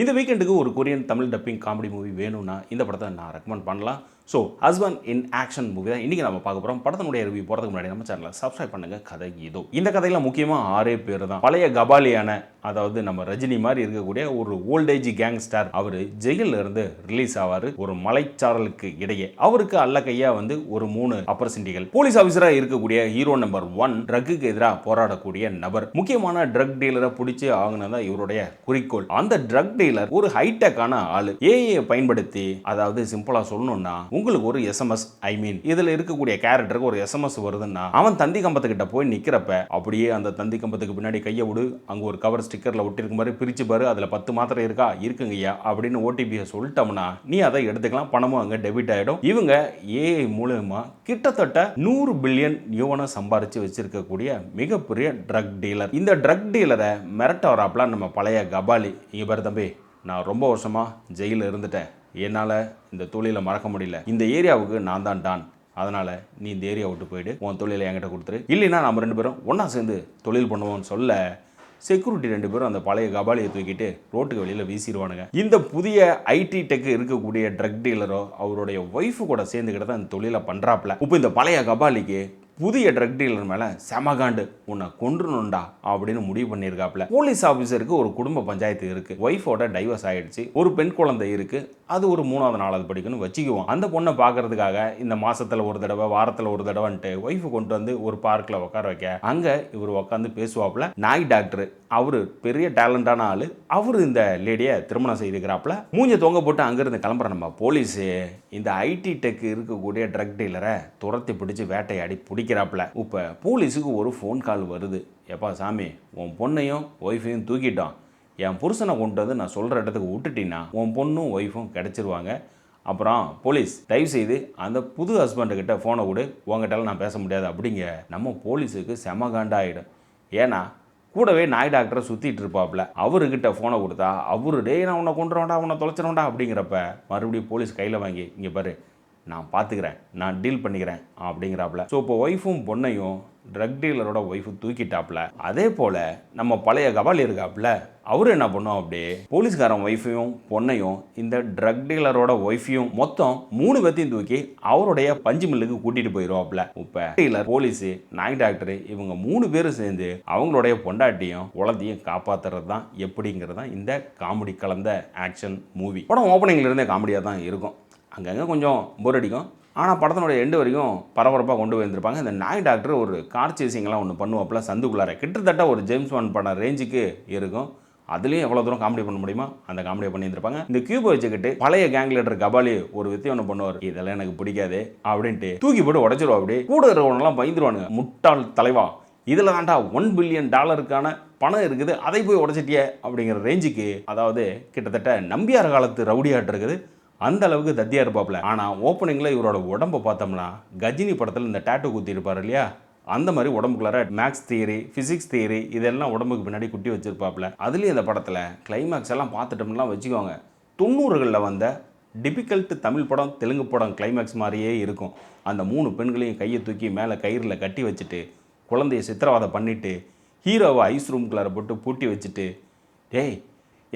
இந்த வீக்கெண்டுக்கு ஒரு Korean Tamil dubbing comedy movie வேணும்னா இந்த படத்தை நான் ரெக்கமெண்ட் பண்ணலாம். So husband in action movie தான் இன்றைக்கி நம்ம பார்க்க போகிறோம். படத்தினுடைய ரிவ்யூ போகிறதுக்கு முன்னாடி நம்ம சேனலை சப்ஸ்கிரைப் பண்ணுங்கள். கதை இதோ. இந்த கதையில் முக்கியமாக 6 பேர் தான். பழைய கபாலியான, அதாவது நம்ம ரஜினி மாதிரி இருக்கக்கூடிய ஒரு ஓல்டேஜ் கேங்ஸ்டார். அவர் ஜெயிலில் இருந்து ரிலீஸ் ஆவார். ஒரு மலைச்சாரலுக்கு இடையே அவருக்கு அல்ல கையா ஒரு 3 அப்பர்சிண்டிகள். போலீஸ் ஆஃபீஸராக இருக்கக்கூடிய ஹீரோ நம்பர் 1 ட்ரக்குக்கு எதிராக போராடக்கூடிய நபர். முக்கியமான ட்ரக் டீலரை பிடிச்சி ஆகணும் தான் இவருடைய குறிக்கோள். அந்த ட்ரக் டீலர் ஒரு ஹைடெக்கான ஆளு. ஏஐ பயன்படுத்தி, அதாவது சிம்பிளா சொல்லணும்னா, உங்களுக்கு ஒரு எஸ்எம்எஸ், இதுல இருக்கக்கூடிய கேரக்டருக்கு ஒரு எஸ்எம்எஸ் வருதுன்னா, அவன் தந்தி கம்பத்துக்கிட்ட போய் நிக்கிறப்ப அப்படியே அந்த தந்தி கம்பத்துக்கு பின்னாடி கையை விடு, அங்க ஒரு கவர் ஸ்டிக்கர்ல ஒட்டிருக்கும் மாதிரி பிரிச்சு பாரு, அதுல 10 மாத்திரை இருக்கா, இருக்குங்கய்யா அப்படின்னு ஓடிபியை சொல்லிட்டோம்னா நீ அதை எடுத்துக்கலாம், பணமும் அங்க டெபிட் ஆயிடும். இவங்க ஏஐ மூலமா கிட்டத்தட்ட 100 பில்லியன் யுவனை சம்பாரிச்சு வச்சிருக்கக்கூடிய மிகப்பெரிய ட்ரக் டீலர். இந்த ட்ரக் டீலரை மிரட்ட வராப்ல நம்ம பழைய கபாலி. இங்க பாரு தம்பி, நான் ரொம்ப வருஷமா ஜெயிலில் இருந்துட்டேன், என்னால் இந்த தொழிலை மறக்க முடியல, இந்த ஏரியாவுக்கு நான் தான் டான், அதனால் நீ இந்த ஏரியா விட்டு போயிடு, உன் தொழிலை என்கிட்ட கொடுத்துரு, இல்லைன்னா நம்ம 2 பேரும் ஒன்றா சேர்ந்து தொழில் பண்ணுவோம்னு சொல்ல செக்யூரிட்டி 2 பேரும் அந்த பழைய கபாலியை தூக்கிட்டு ரோட்டுக்கு வெளியில் வீசிடுவானுங்க. இந்த புதிய ஐடி டெக் இருக்கக்கூடிய ட்ரக் டீலரோ அவருடைய ஒய்ஃபு கூட சேர்ந்துக்கிட்டு தான் இந்த தொழிலை பண்ணுறாப்புல. இப்போ இந்த பழைய கபாலிக்கு புதிய ட்ரக் டீலர் மேலே செமகாண்டு, உன்னை கொன்றுணுண்டா அப்படின்னு முடிவு பண்ணியிருக்காப்புல. போலீஸ் ஆஃபீஸருக்கு ஒரு குடும்ப பஞ்சாயத்து இருக்குது. ஒய்ஃபோட டைவர்ஸ் ஆகிடுச்சு, ஒரு பெண் குழந்தை இருக்குது, அது ஒரு 3வது 4வது படிக்கணும் வச்சுக்குவோம். அந்த பொண்ணை பார்க்கறதுக்காக இந்த மாதத்தில் ஒரு தடவை, வாரத்தில் ஒரு தடவைன்ட்டு ஒய்ஃபு கொண்டு வந்து ஒரு பார்க்கில் உட்கார வைக்க, அங்கே இவர் உட்காந்து பேசுவாப்புல. நாய் டாக்டர், அவரு பெரிய டேலண்டான ஆளு, அவரு இந்த லேடியை திருமணம் செய்துக்கிறாப்புல. மூஞ்ச தொங்க போட்டு அங்கிருந்து கிளம்புற நம்ம போலீஸு இந்த ஐடி டெக் இருக்கக்கூடிய ட்ரக் டீலரை துரத்தி பிடிச்சி வேட்டையாடி பிடிக்கிறாப்புல. இப்போ போலீஸுக்கு ஒரு ஃபோன் கால் வருது. எப்பா சாமி, உன் பொண்ணையும் ஒய்ஃபையும் தூக்கிட்டோம், என் புருஷனை கொண்டு வந்து நான் சொல்கிற இடத்துக்கு விட்டுட்டின்னா உன் பொண்ணும் ஒய்ஃபும் கிடச்சிருவாங்க. அப்புறம் போலீஸ் தயவுசெய்து அந்த புது ஹஸ்பண்டுக்கிட்ட ஃபோனை விடு, உங்ககிட்டலாம் நான் பேச முடியாது அப்படிங்க. நம்ம போலீஸுக்கு செமகாண்டாயிடும். ஏன்னா கூடவே நாய் டாக்டரை சுற்றிட்டு இருப்பாப்புல. அவர்கிட்ட ஃபோனை கொடுத்தா அவரு டே நான் உன்னை கொண்டுறவேண்டா, உன்னை தொலைச்சிடவேண்டா அப்படிங்கிறப்ப மறுபடியும் போலீஸ் கையில் வாங்கி இங்கே பாரு நான் பார்த்துக்கிறேன், நான் டீல் பண்ணிக்கிறேன் அப்படிங்கிறாப்புல. ஸோ இப்போ ஒய்ஃபும் பொண்ணையும் ட்ரக் டீலரோட ஒய்ஃபு தூக்கிட்டாப்புல. அதே போல் நம்ம பழைய கபாலி இருக்காப்புல, அவரு என்ன பண்ணோம், அப்படியே போலீஸ்காரன் ஒய்ஃபையும் பொண்ணையும் இந்த ட்ரக் டீலரோட ஒய்ஃபையும் மொத்தம் 3 பேர்த்தையும் தூக்கி அவருடைய பஞ்சு மில்லுக்கு கூட்டிட்டு போயிடுவாப்புல. இப்போ டீலர், போலீஸு, நாய் டாக்டர் இவங்க 3 பேரும் சேர்ந்து அவங்களுடைய பொண்டாட்டியும் குழந்தையும் காப்பாற்றுறது தான் எப்படிங்கிறது தான் இந்த காமெடி கலந்த ஆக்ஷன் மூவி. படம் ஓப்பனிங்ல இருந்தே காமெடியாக தான் இருக்கும். அங்கங்கே கொஞ்சம் போர் அடிக்கும், ஆனால் படத்தினுடைய எண்டு வரைக்கும் பரபரப்பாக கொண்டு வந்திருப்பாங்க. இந்த நாய் டாக்டர் ஒரு கார் சேசிங்லாம் ஒன்று பண்ணுவாப்புல சந்துக்குள்ளார, கிட்டத்தட்ட ஒரு ஜேம்ஸ் பாண்ட் படம் ரேஞ்சுக்கு இருக்கும். அதுலேயும் எவ்வளோ தூரம் காமெடி பண்ண முடியுமா அந்த காமெடியை பண்ணியிருப்பாங்க. இந்த கியூபை வச்சுக்கிட்டு பழைய கேங் லீடர் கபாலி ஒரு வித்தியம் ஒன்று பண்ணுவார், இதெல்லாம் எனக்கு பிடிக்காது அப்படின்ட்டு தூக்கி போட்டு உடச்சிருவா. அப்படி கூட இருக்கிறவனெல்லாம் பயந்துருவானுங்க, முட்டாள் தலைவா, இதில் தாண்டா $1 பில்லியன் பணம் இருக்குது, அதை போய் உடச்சிட்டிய அப்படிங்கிற ரேஞ்சுக்கு. அதாவது கிட்டத்தட்ட நம்பியார் காலத்து ரவுடியாட்டு இருக்குது, அந்த அளவுக்கு தத்தியாக இருப்பாப்புல. ஆனால் ஓப்பனிங்கில் இவரோட உடம்பை பார்த்தோம்னா கஜினி படத்தில் இந்த டேட்டூ குத்தி இருப்பார் இல்லையா, அந்த மாதிரி உடம்புக்குள்ளார மேக்ஸ் தியரி, ஃபிசிக்ஸ் தியரி இதெல்லாம் உடம்புக்கு பின்னாடி குட்டி வச்சிருப்பாப்புல. அதுலேயும் இந்த படத்தில் கிளைமேக்ஸ் எல்லாம் பார்த்துட்டோம்லாம் வச்சுக்கோங்க, 90களில் வந்த டிபிகல்ட் தமிழ் படம், தெலுங்கு படம் கிளைமேக்ஸ் மாதிரியே இருக்கும். அந்த 3 பெண்களையும் கையை தூக்கி மேலே கயிறில் கட்டி வச்சுட்டு குழந்தைய சித்திரவதை பண்ணிவிட்டு ஹீரோவை ஐஸ் ரூம்குள்ளார போட்டு பூட்டி வச்சுட்டு, டேய்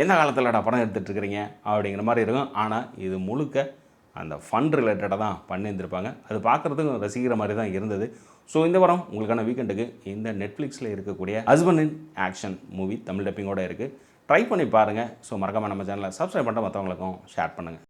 எந்த காலத்தில்டா படம் எடுத்துகிட்டு இருக்கிறீங்க அப்படிங்கிற மாதிரி இருக்கும். ஆனால் இது முழுக்க அந்த ஃபன் ரிலேட்டடாக தான் பண்ணியிருந்திருப்பாங்க. அது பார்க்குறதுக்கும் ரசிக்கிற மாதிரி தான் இருந்தது. ஸோ இந்த வாரம் உங்களுக்கான வீக்கெண்டுக்கு இந்த நெட்ஃப்ளிக்ஸில் இருக்கக்கூடிய husband in action movie Tamil டப்பிங்கோடு இருக்குது. ட்ரை பண்ணி பாருங்கள். ஸோ மறக்காமல் நம்ம சேனலை சப்ஸ்கிரைப் பண்ணிட்டு மற்றவங்களுக்கும் ஷேர் பண்ணுங்கள்.